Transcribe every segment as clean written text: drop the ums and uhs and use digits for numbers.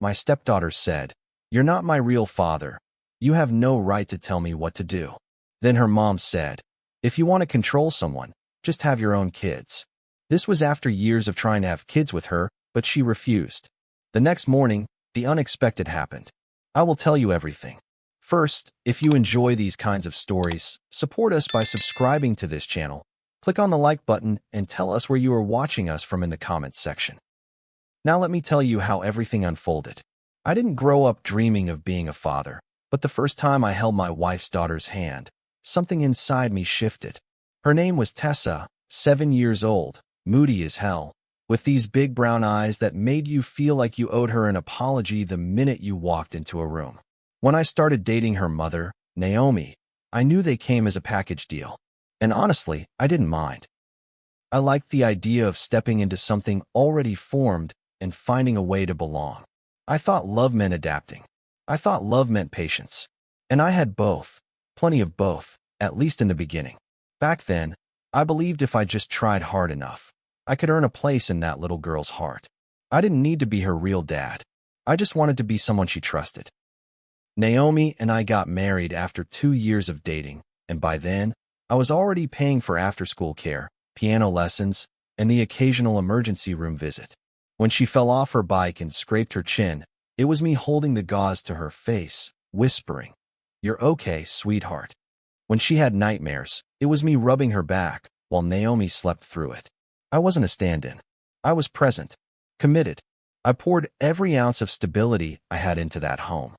my stepdaughter said, "You're not my real father. You have no right to tell me what to do." Then her mom said, "If you want to control someone, just have your own kids." This was after years of trying to have kids with her, but she refused. The next morning, the unexpected happened. I will tell you everything. First, if you enjoy these kinds of stories, support us by subscribing to this channel. Click on the like button and tell us where you are watching us from in the comments section. Now let me tell you how everything unfolded. I didn't grow up dreaming of being a father, but the first time I held my wife's daughter's hand, something inside me shifted. Her name was Tessa, 7 years old, moody as hell, with these big brown eyes that made you feel like you owed her an apology the minute you walked into a room. When I started dating her mother, Naomi, I knew they came as a package deal. And honestly, I didn't mind. I liked the idea of stepping into something already formed and finding a way to belong. I thought love meant adapting. I thought love meant patience. And I had both, plenty of both, at least in the beginning. Back then, I believed if I just tried hard enough, I could earn a place in that little girl's heart. I didn't need to be her real dad. I just wanted to be someone she trusted. Naomi and I got married after 2 years of dating, and by then, I was already paying for after-school care, piano lessons, and the occasional emergency room visit. When she fell off her bike and scraped her chin, it was me holding the gauze to her face, whispering, "You're okay, sweetheart." When she had nightmares, it was me rubbing her back while Naomi slept through it. I wasn't a stand-in. I was present, committed. I poured every ounce of stability I had into that home.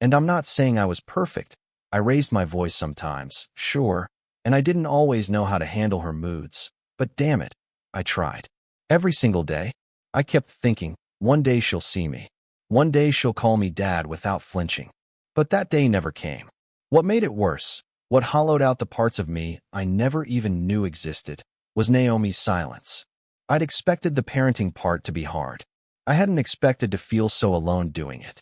And I'm not saying I was perfect. I raised my voice sometimes, sure, and I didn't always know how to handle her moods, but damn it, I tried. Every single day, I kept thinking, one day she'll see me. One day she'll call me dad without flinching. But that day never came. What made it worse, what hollowed out the parts of me I never even knew existed, was Naomi's silence. I'd expected the parenting part to be hard. I hadn't expected to feel so alone doing it.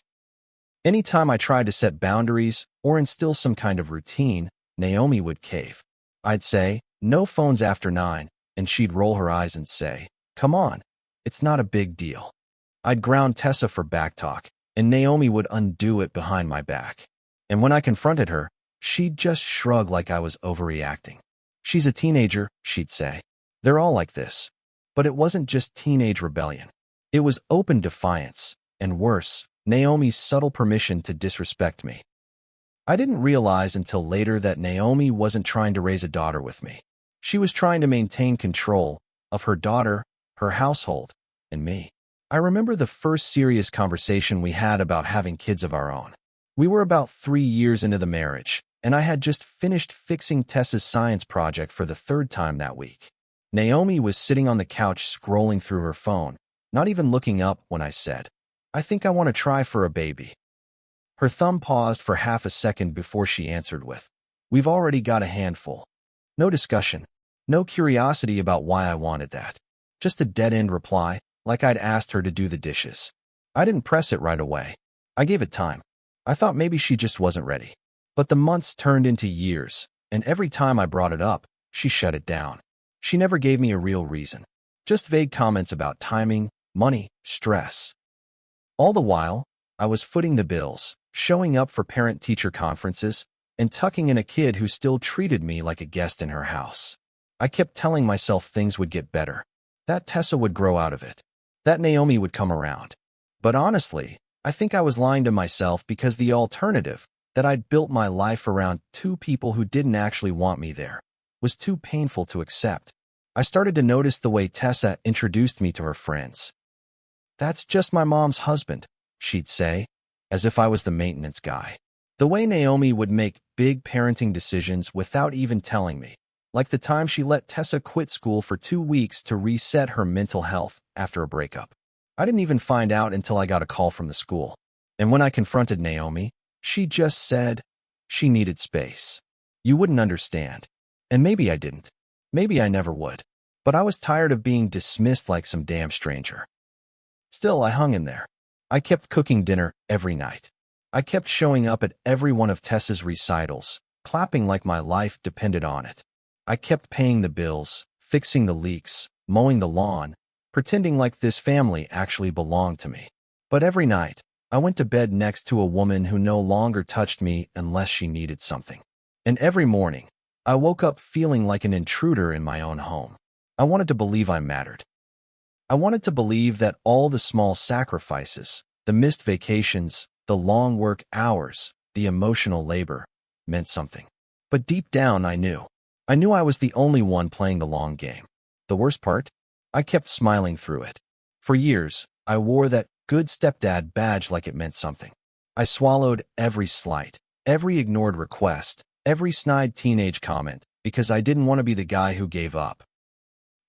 Anytime I tried to set boundaries or instill some kind of routine, Naomi would cave. I'd say, "No phones after 9," and she'd roll her eyes and say, "Come on, it's not a big deal." I'd ground Tessa for backtalk, and Naomi would undo it behind my back. And when I confronted her, she'd just shrug like I was overreacting. "She's a teenager," she'd say. "They're all like this." But it wasn't just teenage rebellion. It was open defiance, and worse, Naomi's subtle permission to disrespect me. I didn't realize until later that Naomi wasn't trying to raise a daughter with me. She was trying to maintain control of her daughter, her household, and me. I remember the first serious conversation we had about having kids of our own. We were about 3 years into the marriage, and I had just finished fixing Tessa's science project for the 3rd time that week. Naomi was sitting on the couch scrolling through her phone, not even looking up when I said, "I think I want to try for a baby." Her thumb paused for half a second before she answered with, "We've already got a handful." No discussion, no curiosity about why I wanted that. Just a dead-end reply, like I'd asked her to do the dishes. I didn't press it right away. I gave it time. I thought maybe she just wasn't ready. But the months turned into years, and every time I brought it up, she shut it down. She never gave me a real reason. Just vague comments about timing, money, stress. All the while, I was footing the bills, showing up for parent-teacher conferences, and tucking in a kid who still treated me like a guest in her house. I kept telling myself things would get better, that Tessa would grow out of it, that Naomi would come around. But honestly, I think I was lying to myself because the alternative, that I'd built my life around 2 people who didn't actually want me there, was too painful to accept. I started to notice the way Tessa introduced me to her friends. "That's just my mom's husband," she'd say, as if I was the maintenance guy. The way Naomi would make big parenting decisions without even telling me, like the time she let Tessa quit school for 2 weeks to reset her mental health after a breakup. I didn't even find out until I got a call from the school. And when I confronted Naomi, she just said she needed space. You wouldn't understand. And maybe I didn't. Maybe I never would. But I was tired of being dismissed like some damn stranger. Still, I hung in there. I kept cooking dinner every night. I kept showing up at every one of Tessa's recitals, clapping like my life depended on it. I kept paying the bills, fixing the leaks, mowing the lawn, pretending like this family actually belonged to me. But every night, I went to bed next to a woman who no longer touched me unless she needed something. And every morning, I woke up feeling like an intruder in my own home. I wanted to believe I mattered. I wanted to believe that all the small sacrifices, the missed vacations, the long work hours, the emotional labor, meant something. But deep down, I knew. I knew I was the only one playing the long game. The worst part? I kept smiling through it. For years, I wore that good stepdad badge like it meant something. I swallowed every slight, every ignored request, every snide teenage comment, because I didn't want to be the guy who gave up.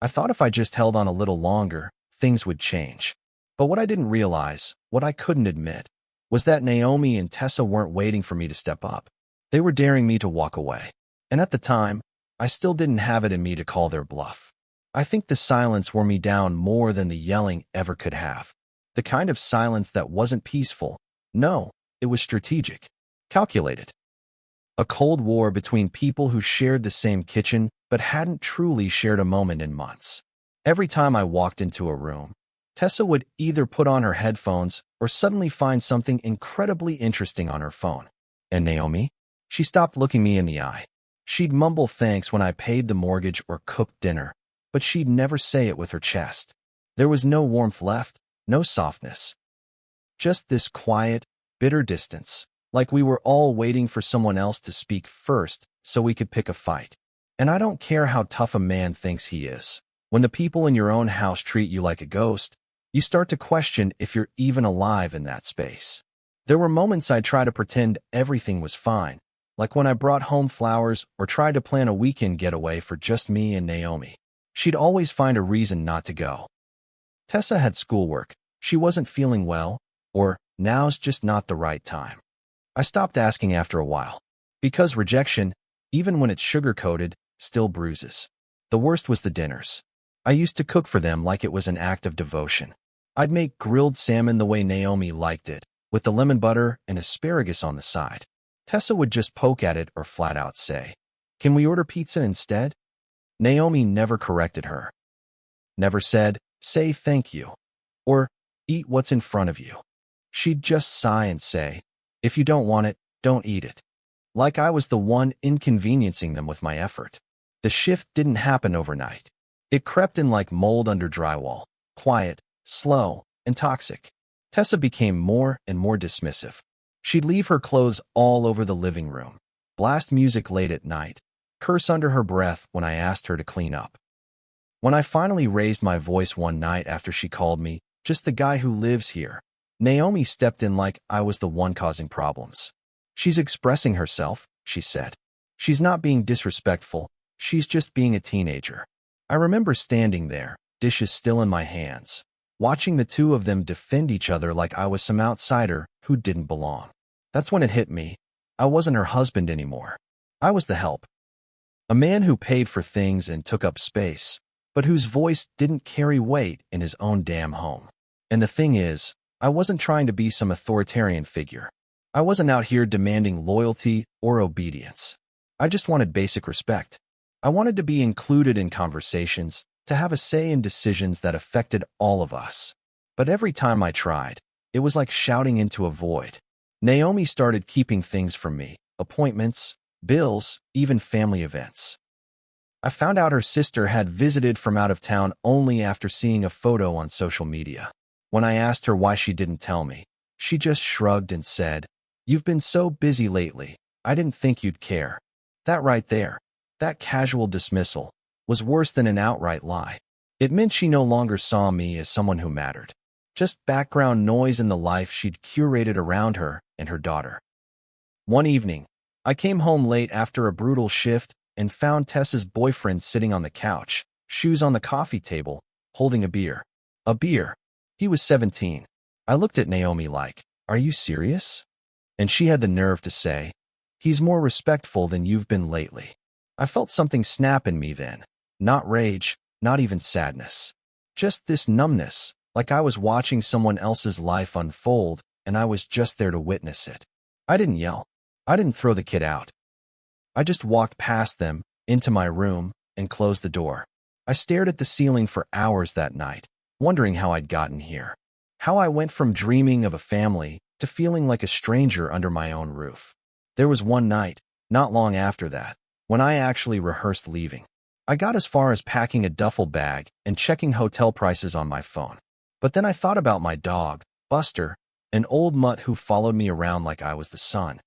I thought if I just held on a little longer, things would change. But what I didn't realize, what I couldn't admit, was that Naomi and Tessa weren't waiting for me to step up. They were daring me to walk away. And at the time, I still didn't have it in me to call their bluff. I think the silence wore me down more than the yelling ever could have. The kind of silence that wasn't peaceful. No, it was strategic, calculated. A cold war between people who shared the same kitchen but hadn't truly shared a moment in months. Every time I walked into a room, Tessa would either put on her headphones or suddenly find something incredibly interesting on her phone. And Naomi? She stopped looking me in the eye. She'd mumble thanks when I paid the mortgage or cooked dinner, but she'd never say it with her chest. There was no warmth left, no softness. Just this quiet, bitter distance, like we were all waiting for someone else to speak first so we could pick a fight. And I don't care how tough a man thinks he is. When the people in your own house treat you like a ghost, you start to question if you're even alive in that space. There were moments I'd try to pretend everything was fine, like when I brought home flowers or tried to plan a weekend getaway for just me and Naomi. She'd always find a reason not to go. Tessa had schoolwork, she wasn't feeling well, or now's just not the right time. I stopped asking after a while, because rejection, even when it's sugar-coated, still bruises. The worst was the dinners. I used to cook for them like it was an act of devotion. I'd make grilled salmon the way Naomi liked it, with the lemon butter and asparagus on the side. Tessa would just poke at it or flat out say, "Can we order pizza instead?" Naomi never corrected her. Never said, "Say thank you," or "Eat what's in front of you." She'd just sigh and say, "If you don't want it, don't eat it." Like I was the one inconveniencing them with my effort. The shift didn't happen overnight. It crept in like mold under drywall, quiet, slow, and toxic. Tessa became more and more dismissive. She'd leave her clothes all over the living room, blast music late at night, curse under her breath when I asked her to clean up. When I finally raised my voice one night after she called me just the guy who lives here, Naomi stepped in like I was the one causing problems. "She's expressing herself," she said. "She's not being disrespectful, she's just being a teenager." I remember standing there, dishes still in my hands, watching the two of them defend each other like I was some outsider who didn't belong. That's when it hit me. I wasn't her husband anymore. I was the help. A man who paid for things and took up space, but whose voice didn't carry weight in his own damn home. And the thing is, I wasn't trying to be some authoritarian figure. I wasn't out here demanding loyalty or obedience. I just wanted basic respect. I wanted to be included in conversations, to have a say in decisions that affected all of us. But every time I tried, it was like shouting into a void. Naomi started keeping things from me, appointments, bills, even family events. I found out her sister had visited from out of town only after seeing a photo on social media. When I asked her why she didn't tell me, she just shrugged and said, "You've been so busy lately, I didn't think you'd care." That right there, that casual dismissal, was worse than an outright lie. It meant she no longer saw me as someone who mattered, just background noise in the life she'd curated around her and her daughter. One evening, I came home late after a brutal shift and found Tessa's boyfriend sitting on the couch, shoes on the coffee table, holding a beer. A beer. He was 17. I looked at Naomi like, "Are you serious?" And she had the nerve to say, "He's more respectful than you've been lately." I felt something snap in me then. Not rage, not even sadness. Just this numbness, like I was watching someone else's life unfold and I was just there to witness it. I didn't yell. I didn't throw the kid out. I just walked past them, into my room, and closed the door. I stared at the ceiling for hours that night, wondering how I'd gotten here. How I went from dreaming of a family to feeling like a stranger under my own roof. There was one night, not long after that, when I actually rehearsed leaving. I got as far as packing a duffel bag and checking hotel prices on my phone. But then I thought about my dog, Buster, an old mutt who followed me around like I was the sun.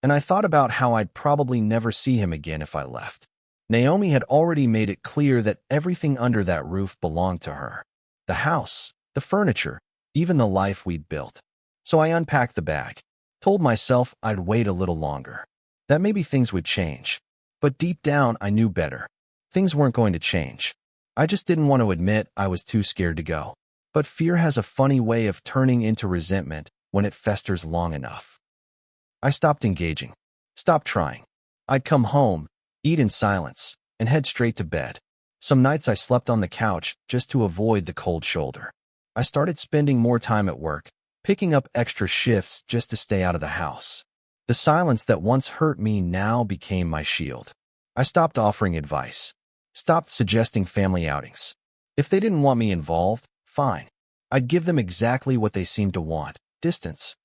And I thought about how I'd probably never see him again if I left. Naomi had already made it clear that everything under that roof belonged to her. The house, the furniture, even the life we'd built. So I unpacked the bag, told myself I'd wait a little longer, that maybe things would change. But deep down, I knew better. Things weren't going to change. I just didn't want to admit I was too scared to go. But fear has a funny way of turning into resentment when it festers long enough. I stopped engaging, stopped trying. I'd come home, eat in silence, and head straight to bed. Some nights I slept on the couch just to avoid the cold shoulder. I started spending more time at work, picking up extra shifts just to stay out of the house. The silence that once hurt me now became my shield. I stopped offering advice, stopped suggesting family outings. If they didn't want me involved, fine. I'd give them exactly what they seemed to want, distance.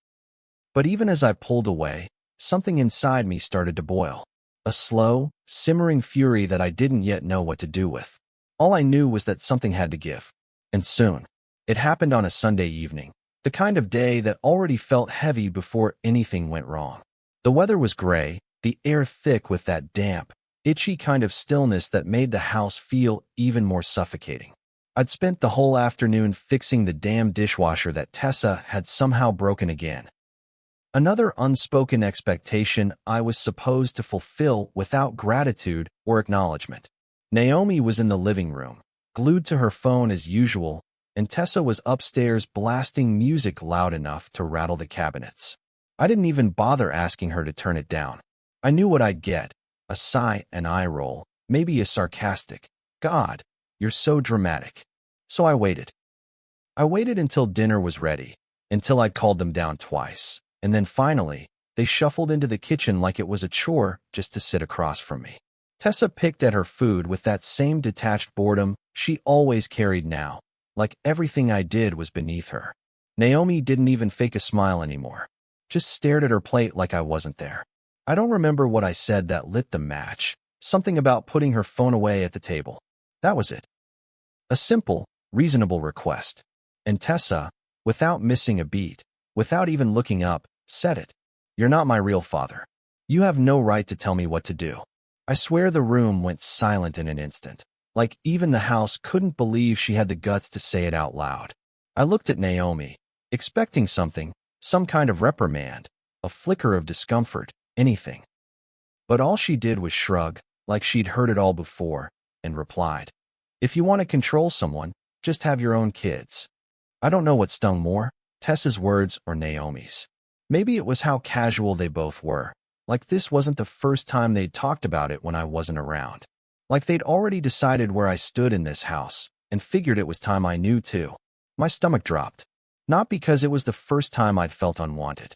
But even as I pulled away, something inside me started to boil. A slow, simmering fury that I didn't yet know what to do with. All I knew was that something had to give. And soon. It happened on a Sunday evening, the kind of day that already felt heavy before anything went wrong. The weather was gray, the air thick with that damp, itchy kind of stillness that made the house feel even more suffocating. I'd spent the whole afternoon fixing the damn dishwasher that Tessa had somehow broken again. Another unspoken expectation I was supposed to fulfill without gratitude or acknowledgement. Naomi was in the living room, glued to her phone as usual, and Tessa was upstairs blasting music loud enough to rattle the cabinets. I didn't even bother asking her to turn it down. I knew what I'd get, a sigh, an eye roll, maybe a sarcastic, "God, you're so dramatic." So I waited. I waited until dinner was ready, until I'd called them down twice, and then finally, they shuffled into the kitchen like it was a chore just to sit across from me. Tessa picked at her food with that same detached boredom she always carried now, like everything I did was beneath her. Naomi didn't even fake a smile anymore, just stared at her plate like I wasn't there. I don't remember what I said that lit the match, something about putting her phone away at the table. That was it. A simple, reasonable request. And Tessa, without missing a beat, without even looking up, said it. "You're not my real father. You have no right to tell me what to do." I swear the room went silent in an instant, like even the house couldn't believe she had the guts to say it out loud. I looked at Naomi, expecting something, some kind of reprimand, a flicker of discomfort, anything. But all she did was shrug, like she'd heard it all before, and replied, "If you want to control someone, just have your own kids." I don't know what stung more, Tessa's words or Naomi's. Maybe it was how casual they both were, like this wasn't the first time they'd talked about it when I wasn't around. Like they'd already decided where I stood in this house, and figured it was time I knew too. My stomach dropped. Not because it was the first time I'd felt unwanted,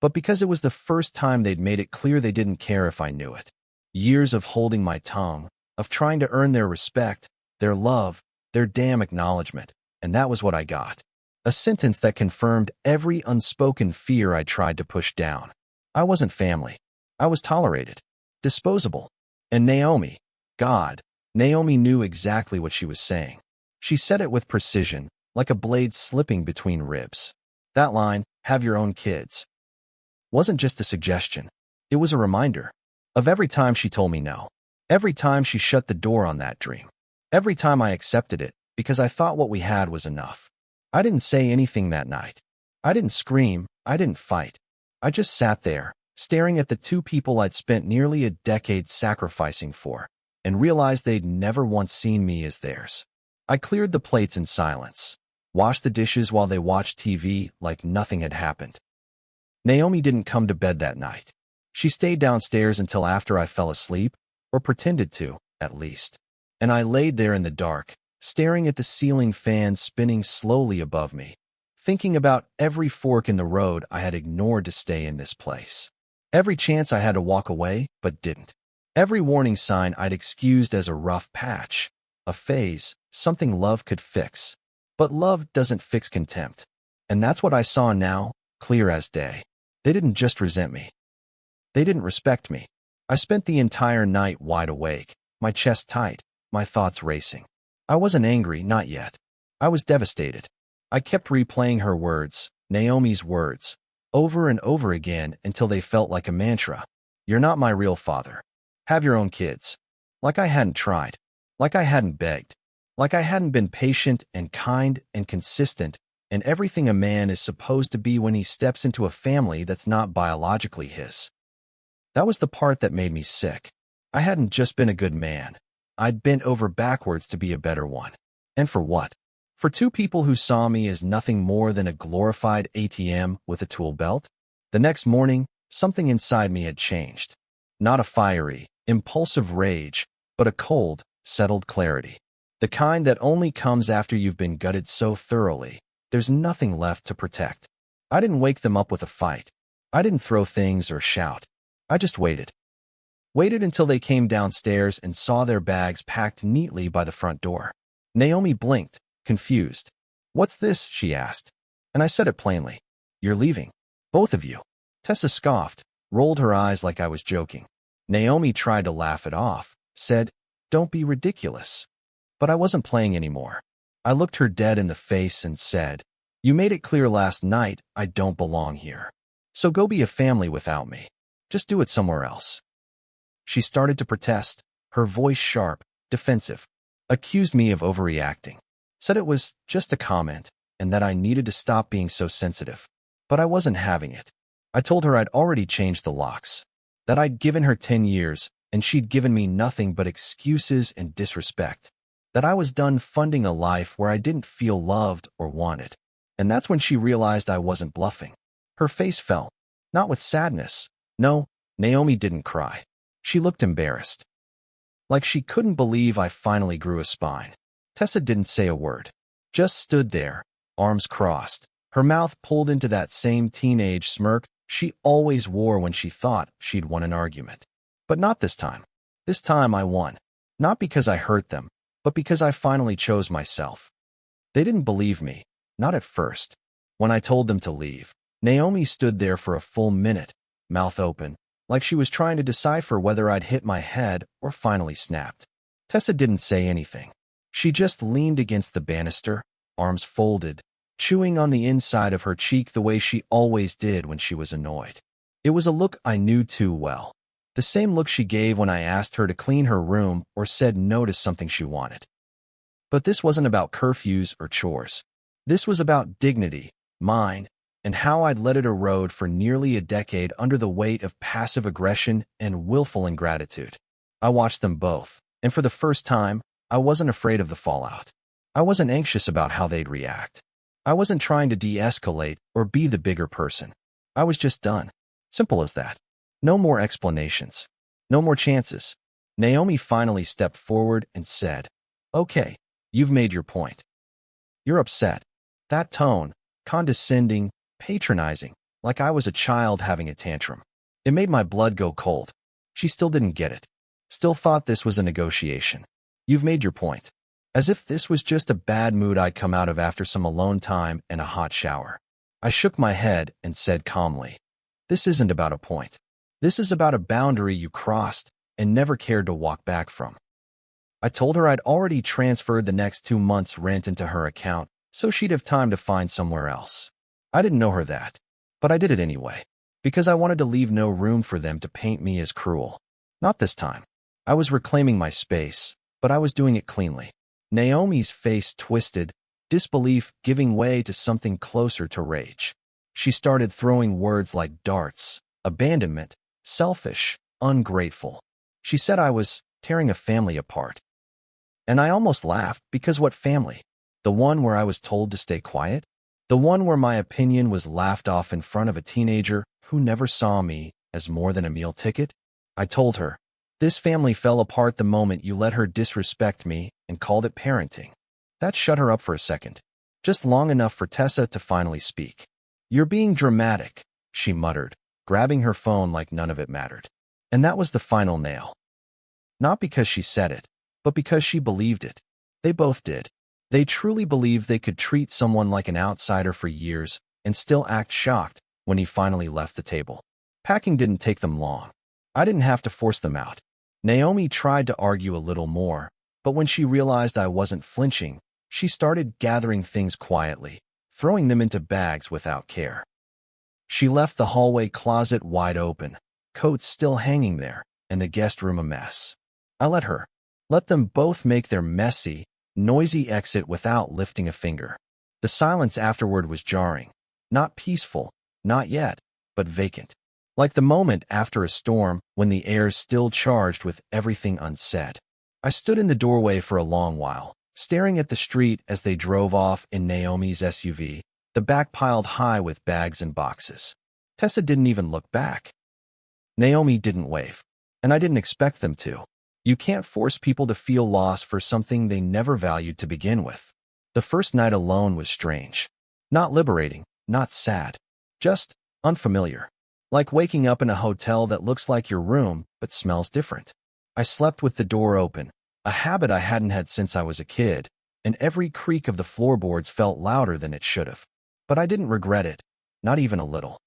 but because it was the first time they'd made it clear they didn't care if I knew it. Years of holding my tongue, of trying to earn their respect, their love, their damn acknowledgement, and that was what I got. A sentence that confirmed every unspoken fear I tried to push down. I wasn't family. I was tolerated, disposable. And Naomi, God, Naomi knew exactly what she was saying. She said it with precision, like a blade slipping between ribs. That line, "have your own kids," wasn't just a suggestion. It was a reminder of every time she told me no. Every time she shut the door on that dream. Every time I accepted it, because I thought what we had was enough. I didn't say anything that night. I didn't scream. I didn't fight. I just sat there, staring at the two people I'd spent nearly a decade sacrificing for, and realized they'd never once seen me as theirs. I cleared the plates in silence, washed the dishes while they watched TV like nothing had happened. Naomi didn't come to bed that night. She stayed downstairs until after I fell asleep, or pretended to, at least. And I laid there in the dark, staring at the ceiling fan spinning slowly above me, thinking about every fork in the road I had ignored to stay in this place. Every chance I had to walk away, but didn't. Every warning sign I'd excused as a rough patch, a phase, something love could fix. But love doesn't fix contempt. And that's what I saw now, clear as day. They didn't just resent me. They didn't respect me. I spent the entire night wide awake, my chest tight, my thoughts racing. I wasn't angry, not yet. I was devastated. I kept replaying her words, Naomi's words, over and over again until they felt like a mantra. You're not my real father. Have your own kids. Like I hadn't tried. Like I hadn't begged. Like I hadn't been patient and kind and consistent and everything a man is supposed to be when he steps into a family that's not biologically his. That was the part that made me sick. I hadn't just been a good man. I'd bent over backwards to be a better one. And for what? For two people who saw me as nothing more than a glorified ATM with a tool belt? The next morning, something inside me had changed. Not a fiery, impulsive rage, but a cold, settled clarity. The kind that only comes after you've been gutted so thoroughly, there's nothing left to protect. I didn't wake them up with a fight. I didn't throw things or shout. I just waited. Waited until they came downstairs and saw their bags packed neatly by the front door. Naomi blinked, confused. What's this? She asked. And I said it plainly. You're leaving. Both of you. Tessa scoffed, rolled her eyes like I was joking. Naomi tried to laugh it off, said, Don't be ridiculous. But I wasn't playing anymore. I looked her dead in the face and said, You made it clear last night I don't belong here. So go be a family without me. Just do it somewhere else. She started to protest, her voice sharp, defensive. Accused me of overreacting. Said it was just a comment and that I needed to stop being so sensitive. But I wasn't having it. I told her I'd already changed the locks. That I'd given her 10 years and she'd given me nothing but excuses and disrespect. That I was done funding a life where I didn't feel loved or wanted. And that's when she realized I wasn't bluffing. Her face fell. Not with sadness. No, Naomi didn't cry. She looked embarrassed. Like she couldn't believe I finally grew a spine. Tessa didn't say a word. Just stood there, arms crossed, her mouth pulled into that same teenage smirk she always wore when she thought she'd won an argument. But not this time. This time I won. Not because I hurt them, but because I finally chose myself. They didn't believe me, not at first. When I told them to leave, Naomi stood there for a full minute, mouth open, like she was trying to decipher whether I'd hit my head or finally snapped. Tessa didn't say anything. She just leaned against the banister, arms folded, chewing on the inside of her cheek the way she always did when she was annoyed. It was a look I knew too well. The same look she gave when I asked her to clean her room or said no to something she wanted. But this wasn't about curfews or chores. This was about dignity, mine, and how I'd let it erode for nearly a decade under the weight of passive aggression and willful ingratitude. I watched them both, and for the first time, I wasn't afraid of the fallout. I wasn't anxious about how they'd react. I wasn't trying to de-escalate or be the bigger person. I was just done. Simple as that. No more explanations. No more chances. Naomi finally stepped forward and said, Okay, you've made your point. You're upset. That tone, condescending, patronizing, like I was a child having a tantrum. It made my blood go cold. She still didn't get it. Still thought this was a negotiation. You've made your point. As if this was just a bad mood I'd come out of after some alone time and a hot shower. I shook my head and said calmly, This isn't about a point. This is about a boundary you crossed and never cared to walk back from. I told her I'd already transferred the next 2 months' rent into her account, so she'd have time to find somewhere else. I didn't know her that, but I did it anyway, because I wanted to leave no room for them to paint me as cruel. Not this time. I was reclaiming my space, but I was doing it cleanly. Naomi's face twisted, disbelief giving way to something closer to rage. She started throwing words like darts, abandonment, selfish, ungrateful. She said I was tearing a family apart. And I almost laughed because what family? The one where I was told to stay quiet? The one where my opinion was laughed off in front of a teenager who never saw me as more than a meal ticket? I told her, This family fell apart the moment you let her disrespect me and called it parenting. That shut her up for a second, just long enough for Tessa to finally speak. You're being dramatic, she muttered, grabbing her phone like none of it mattered. And that was the final nail. Not because she said it, but because she believed it. They both did. They truly believed they could treat someone like an outsider for years and still act shocked when he finally left the table. Packing didn't take them long. I didn't have to force them out. Naomi tried to argue a little more, but when she realized I wasn't flinching, she started gathering things quietly, throwing them into bags without care. She left the hallway closet wide open, coats still hanging there, and the guest room a mess. I let her. Let them both make their messy, noisy exit without lifting a finger. The silence afterward was jarring. Not peaceful, not yet, but vacant. Like the moment after a storm when the air's still charged with everything unsaid. I stood in the doorway for a long while, staring at the street as they drove off in Naomi's SUV, the back piled high with bags and boxes. Tessa didn't even look back. Naomi didn't wave, and I didn't expect them to. You can't force people to feel loss for something they never valued to begin with. The first night alone was strange. Not liberating, not sad. Just unfamiliar. Like waking up in a hotel that looks like your room but smells different. I slept with the door open, a habit I hadn't had since I was a kid, and every creak of the floorboards felt louder than it should have. But I didn't regret it, not even a little.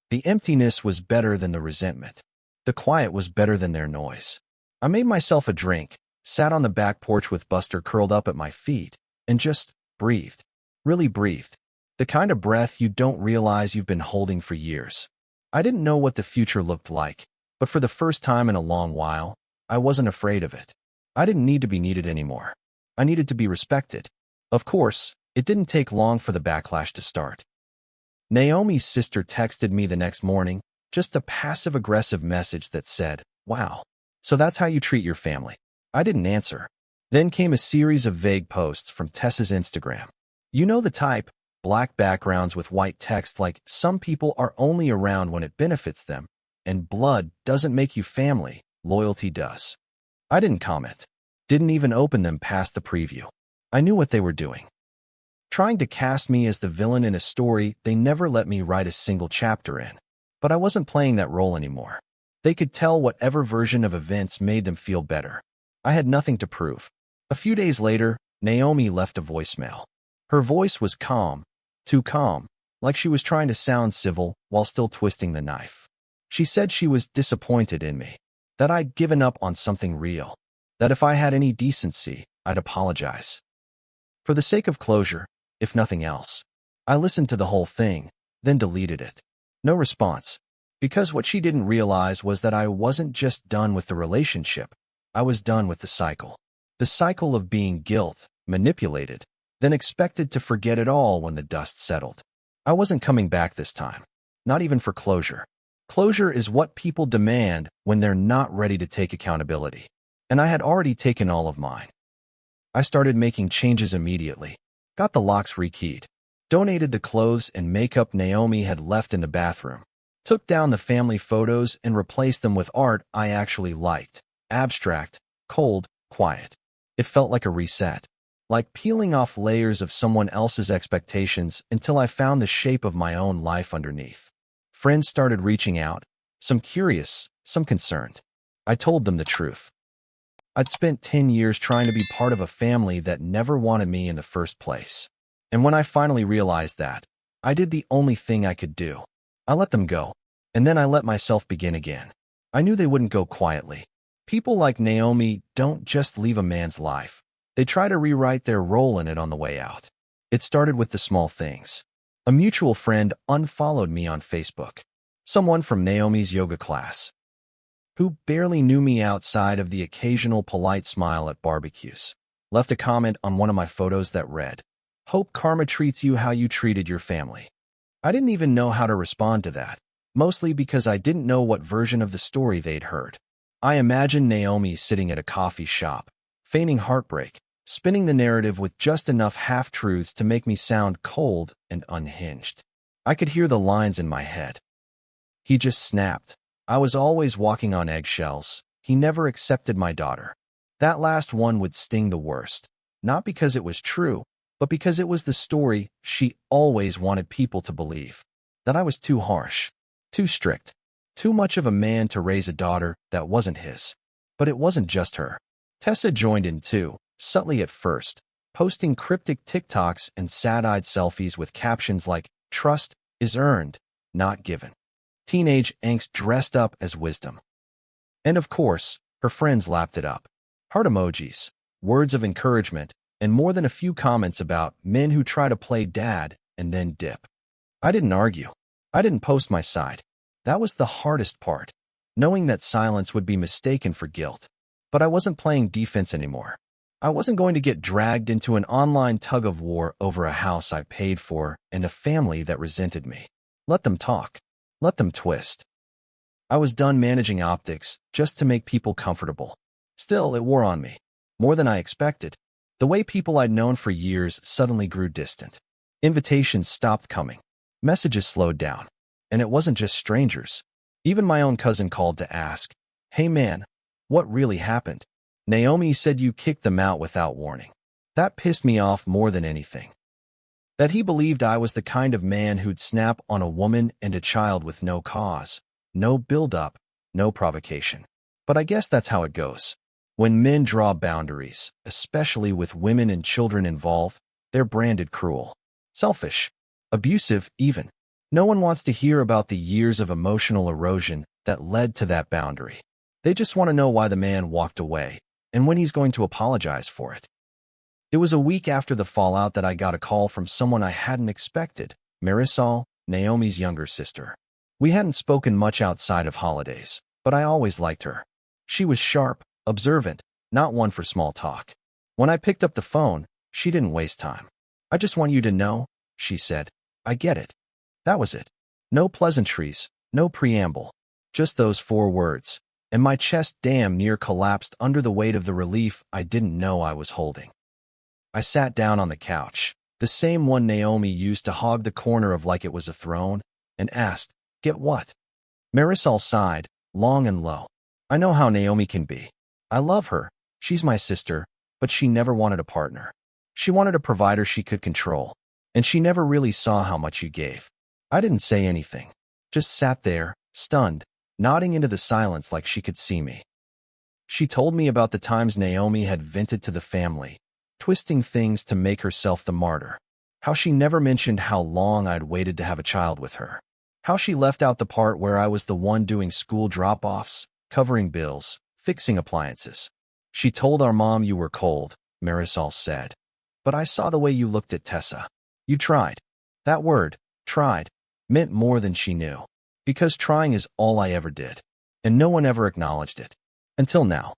The emptiness was better than the resentment. The quiet was better than their noise. I made myself a drink, sat on the back porch with Buster curled up at my feet, and just breathed. Really breathed. The kind of breath you don't realize you've been holding for years. I didn't know what the future looked like, but for the first time in a long while, I wasn't afraid of it. I didn't need to be needed anymore. I needed to be respected. Of course, it didn't take long for the backlash to start. Naomi's sister texted me the next morning, just a passive-aggressive message that said, "Wow, so that's how you treat your family." I didn't answer. Then came a series of vague posts from Tessa's Instagram. You know the type. Black backgrounds with white text like, "Some people are only around when it benefits them," and "Blood doesn't make you family, loyalty does." I didn't comment. Didn't even open them past the preview. I knew what they were doing. Trying to cast me as the villain in a story they never let me write a single chapter in. But I wasn't playing that role anymore. They could tell whatever version of events made them feel better. I had nothing to prove. A few days later, Naomi left a voicemail. Her voice was calm. Too calm, like she was trying to sound civil while still twisting the knife. She said she was disappointed in me, that I'd given up on something real, that if I had any decency, I'd apologize. For the sake of closure, if nothing else. I listened to the whole thing, then deleted it. No response, because what she didn't realize was that I wasn't just done with the relationship, I was done with the cycle. The cycle of being guilt, manipulated, then expected to forget it all when the dust settled. I wasn't coming back this time. Not even for closure. Closure is what people demand when they're not ready to take accountability. And I had already taken all of mine. I started making changes immediately. Got the locks rekeyed. Donated the clothes and makeup Naomi had left in the bathroom. Took down the family photos and replaced them with art I actually liked. Abstract, cold, quiet. It felt like a reset. Like peeling off layers of someone else's expectations until I found the shape of my own life underneath. Friends started reaching out, some curious, some concerned. I told them the truth. I'd spent 10 years trying to be part of a family that never wanted me in the first place. And when I finally realized that, I did the only thing I could do. I let them go, and then I let myself begin again. I knew they wouldn't go quietly. People like Naomi don't just leave a man's life. They try to rewrite their role in it on the way out. It started with the small things. A mutual friend unfollowed me on Facebook. Someone from Naomi's yoga class, who barely knew me outside of the occasional polite smile at barbecues, left a comment on one of my photos that read, "Hope karma treats you how you treated your family." I didn't even know how to respond to that, mostly because I didn't know what version of the story they'd heard. I imagined Naomi sitting at a coffee shop, feigning heartbreak, spinning the narrative with just enough half-truths to make me sound cold and unhinged. I could hear the lines in my head. He just snapped. I was always walking on eggshells. He never accepted my daughter. That last one would sting the worst, not because it was true, but because it was the story she always wanted people to believe. That I was too harsh, too strict, too much of a man to raise a daughter that wasn't his. But it wasn't just her. Tessa joined in too, subtly at first, posting cryptic TikToks and sad-eyed selfies with captions like, "Trust is earned, not given." Teenage angst dressed up as wisdom. And of course, her friends lapped it up. Heart emojis, words of encouragement, and more than a few comments about men who try to play dad and then dip. I didn't argue. I didn't post my side. That was the hardest part, knowing that silence would be mistaken for guilt. But I wasn't playing defense anymore. I wasn't going to get dragged into an online tug-of-war over a house I paid for and a family that resented me. Let them talk. Let them twist. I was done managing optics just to make people comfortable. Still, it wore on me. More than I expected. The way people I'd known for years suddenly grew distant. Invitations stopped coming. Messages slowed down. And it wasn't just strangers. Even my own cousin called to ask, "Hey man, what really happened? Naomi said you kicked them out without warning." That pissed me off more than anything. That he believed I was the kind of man who'd snap on a woman and a child with no cause, no build-up, no provocation. But I guess that's how it goes. When men draw boundaries, especially with women and children involved, they're branded cruel, selfish, abusive even. No one wants to hear about the years of emotional erosion that led to that boundary. They just want to know why the man walked away and when he's going to apologize for it. It was a week after the fallout that I got a call from someone I hadn't expected, Marisol, Naomi's younger sister. We hadn't spoken much outside of holidays, but I always liked her. She was sharp, observant, not one for small talk. When I picked up the phone, she didn't waste time. "I just want you to know," she said. "I get it." That was it. No pleasantries, no preamble. Just those 4 words, and my chest damn near collapsed under the weight of the relief I didn't know I was holding. I sat down on the couch, the same one Naomi used to hog the corner of like it was a throne, and asked, "Get what?" Marisol sighed, long and low. "I know how Naomi can be. I love her. She's my sister, but she never wanted a partner. She wanted a provider she could control, and she never really saw how much you gave." I didn't say anything, just sat there, stunned, nodding into the silence like she could see me. She told me about the times Naomi had vented to the family, twisting things to make herself the martyr. How she never mentioned how long I'd waited to have a child with her. How she left out the part where I was the one doing school drop-offs, covering bills, fixing appliances. "She told our mom you were cold," Marisol said. "But I saw the way you looked at Tessa. You tried." That word, tried, meant more than she knew. Because trying is all I ever did. And no one ever acknowledged it. Until now.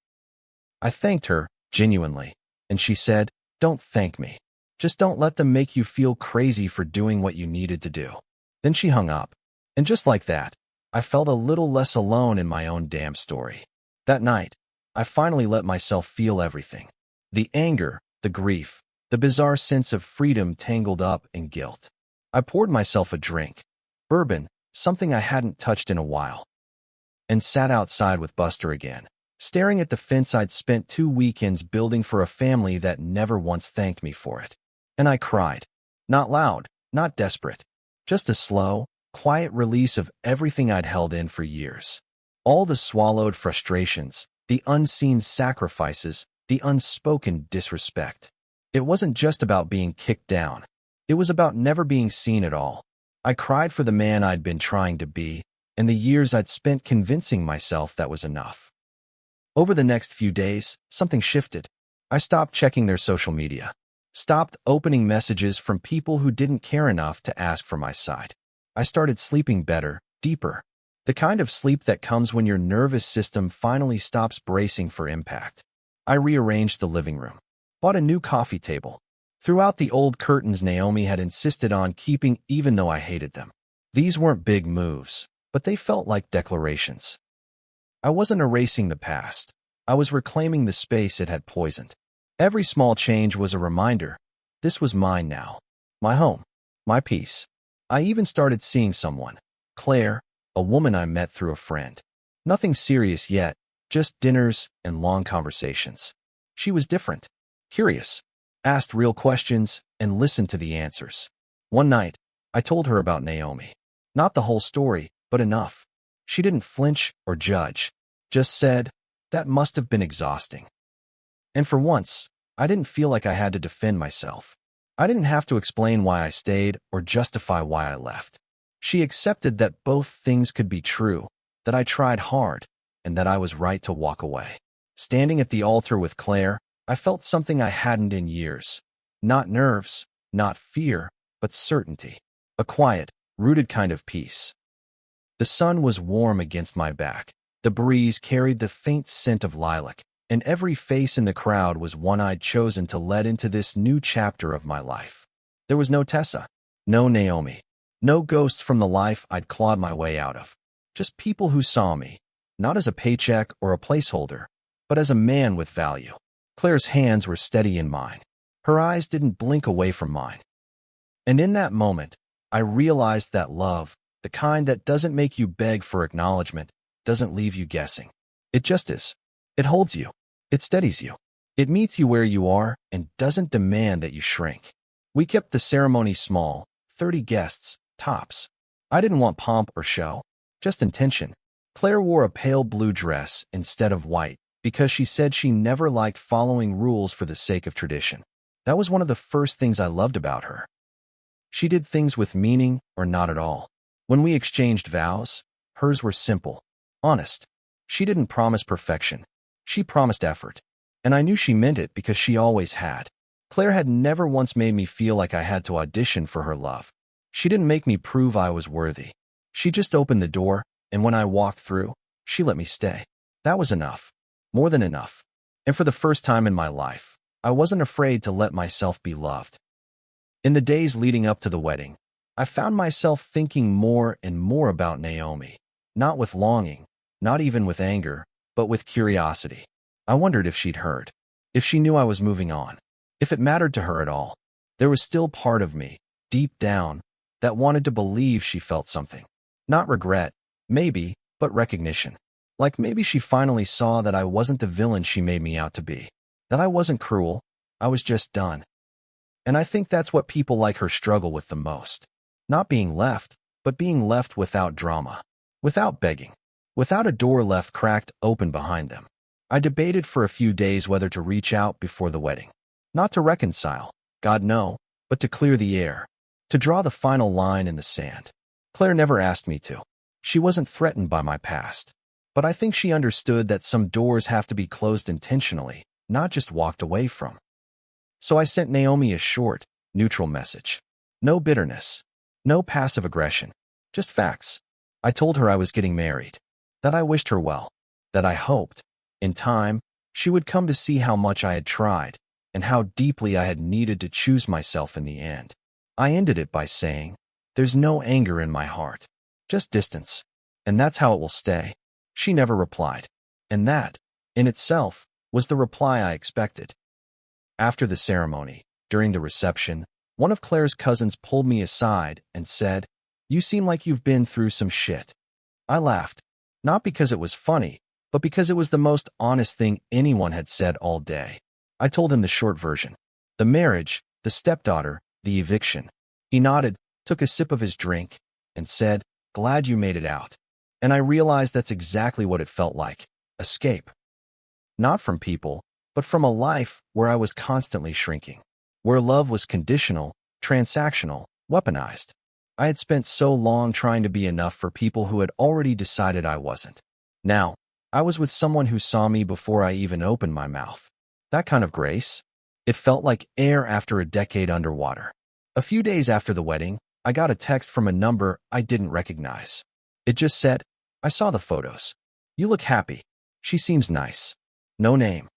I thanked her, genuinely. And she said, "Don't thank me. Just don't let them make you feel crazy for doing what you needed to do." Then she hung up. And just like that, I felt a little less alone in my own damn story. That night, I finally let myself feel everything. The anger, the grief, the bizarre sense of freedom tangled up in guilt. I poured myself a drink, bourbon, something I hadn't touched in a while, and sat outside with Buster again, staring at the fence I'd spent 2 weekends building for a family that never once thanked me for it. And I cried. Not loud, not desperate. Just a slow, quiet release of everything I'd held in for years. All the swallowed frustrations, the unseen sacrifices, the unspoken disrespect. It wasn't just about being kicked down. It was about never being seen at all. I cried for the man I'd been trying to be, and the years I'd spent convincing myself that was enough. Over the next few days, something shifted. I stopped checking their social media. Stopped opening messages from people who didn't care enough to ask for my side. I started sleeping better, deeper. The kind of sleep that comes when your nervous system finally stops bracing for impact. I rearranged the living room. Bought a new coffee table. Threw out the old curtains Naomi had insisted on keeping even though I hated them. These weren't big moves, but they felt like declarations. I wasn't erasing the past. I was reclaiming the space it had poisoned. Every small change was a reminder. This was mine now. My home. My peace. I even started seeing someone. Claire, a woman I met through a friend. Nothing serious yet, just dinners and long conversations. She was different. Curious. Asked real questions and listened to the answers. One night, I told her about Naomi. Not the whole story, but enough. She didn't flinch or judge. Just said, "That must have been exhausting." And for once, I didn't feel like I had to defend myself. I didn't have to explain why I stayed or justify why I left. She accepted that both things could be true, that I tried hard, and that I was right to walk away. Standing at the altar with Claire, I felt something I hadn't in years. Not nerves, not fear, but certainty. A quiet, rooted kind of peace. The sun was warm against my back. The breeze carried the faint scent of lilac, and every face in the crowd was one I'd chosen to let into this new chapter of my life. There was no Tessa, no Naomi, no ghosts from the life I'd clawed my way out of. Just people who saw me, not as a paycheck or a placeholder, but as a man with value. Claire's hands were steady in mine. Her eyes didn't blink away from mine. And in that moment, I realized that love, the kind that doesn't make you beg for acknowledgement, doesn't leave you guessing. It just is. It holds you. It steadies you. It meets you where you are and doesn't demand that you shrink. We kept the ceremony small, 30 guests, tops. I didn't want pomp or show, just intention. Claire wore a pale blue dress instead of white because she said she never liked following rules for the sake of tradition. That was one of the first things I loved about her. She did things with meaning or not at all. When we exchanged vows, hers were simple, honest. She didn't promise perfection. She promised effort. And I knew she meant it because she always had. Claire had never once made me feel like I had to audition for her love. She didn't make me prove I was worthy. She just opened the door, and when I walked through, she let me stay. That was enough. More than enough. And for the first time in my life, I wasn't afraid to let myself be loved. In the days leading up to the wedding, I found myself thinking more and more about Naomi. Not with longing, not even with anger, but with curiosity. I wondered if she'd heard, if she knew I was moving on, if it mattered to her at all. There was still part of me, deep down, that wanted to believe she felt something. Not regret, maybe, but recognition. Like maybe she finally saw that I wasn't the villain she made me out to be. That I wasn't cruel, I was just done. And I think that's what people like her struggle with the most. Not being left, but being left without drama. Without begging. Without a door left cracked open behind them. I debated for a few days whether to reach out before the wedding. Not to reconcile, God no, but to clear the air. To draw the final line in the sand. Claire never asked me to. She wasn't threatened by my past. But I think she understood that some doors have to be closed intentionally, not just walked away from. So I sent Naomi a short, neutral message. No bitterness. No passive aggression. Just facts. I told her I was getting married. That I wished her well. That I hoped, in time, she would come to see how much I had tried, and how deeply I had needed to choose myself in the end. I ended it by saying, "There's no anger in my heart. Just distance. And that's how it will stay." She never replied. And that, in itself, was the reply I expected. After the ceremony, during the reception, one of Claire's cousins pulled me aside and said, "You seem like you've been through some shit." I laughed, not because it was funny, but because it was the most honest thing anyone had said all day. I told him the short version. The marriage, the stepdaughter, the eviction. He nodded, took a sip of his drink, and said, "Glad you made it out." And I realized that's exactly what it felt like. Escape. Not from people, but from a life where I was constantly shrinking. Where love was conditional, transactional, weaponized. I had spent so long trying to be enough for people who had already decided I wasn't. Now, I was with someone who saw me before I even opened my mouth. That kind of grace. It felt like air after a decade underwater. A few days after the wedding, I got a text from a number I didn't recognize. It just said, "I saw the photos. You look happy. She seems nice." No name.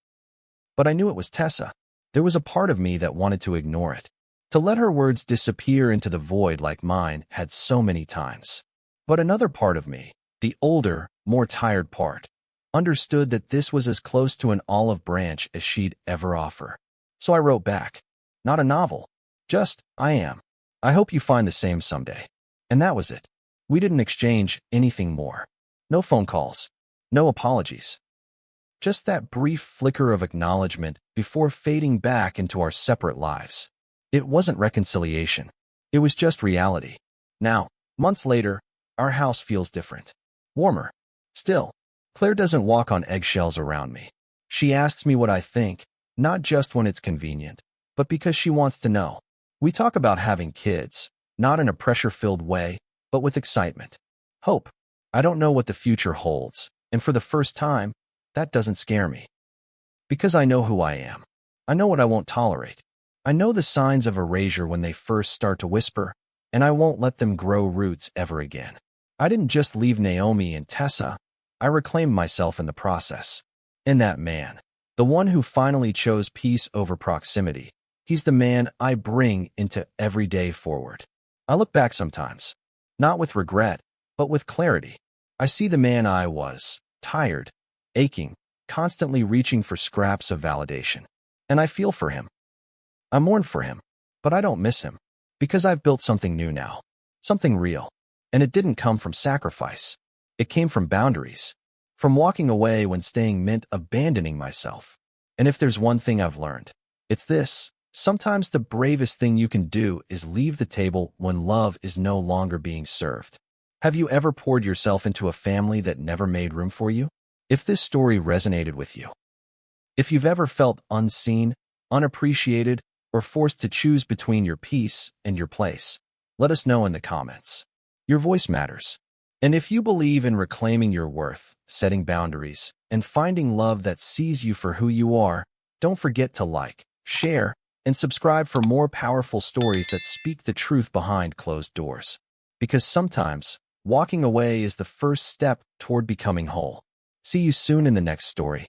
But I knew it was Tessa. There was a part of me that wanted to ignore it. To let her words disappear into the void like mine had so many times. But another part of me, the older, more tired part, understood that this was as close to an olive branch as she'd ever offer. So I wrote back. Not a novel. Just, "I am. I hope you find the same someday." And that was it. We didn't exchange anything more. No phone calls. No apologies. Just that brief flicker of acknowledgement before fading back into our separate lives. It wasn't reconciliation. It was just reality. Now, months later, our house feels different. Warmer. Still, Claire doesn't walk on eggshells around me. She asks me what I think, not just when it's convenient, but because she wants to know. We talk about having kids, not in a pressure-filled way, but with excitement. Hope. I don't know what the future holds, and for the first time, that doesn't scare me. Because I know who I am. I know what I won't tolerate. I know the signs of erasure when they first start to whisper, and I won't let them grow roots ever again. I didn't just leave Naomi and Tessa. I reclaimed myself in the process. And that man, the one who finally chose peace over proximity, he's the man I bring into every day forward. I look back sometimes, not with regret, but with clarity. I see the man I was, tired, aching, constantly reaching for scraps of validation. And I feel for him. I mourn for him, but I don't miss him. Because I've built something new now. Something real. And it didn't come from sacrifice. It came from boundaries. From walking away when staying meant abandoning myself. And if there's one thing I've learned, it's this. Sometimes the bravest thing you can do is leave the table when love is no longer being served. Have you ever poured yourself into a family that never made room for you? If this story resonated with you, if you've ever felt unseen, unappreciated, or forced to choose between your peace and your place, let us know in the comments. Your voice matters. And if you believe in reclaiming your worth, setting boundaries, and finding love that sees you for who you are, don't forget to like, share, and subscribe for more powerful stories that speak the truth behind closed doors. Because sometimes, walking away is the first step toward becoming whole. See you soon in the next story.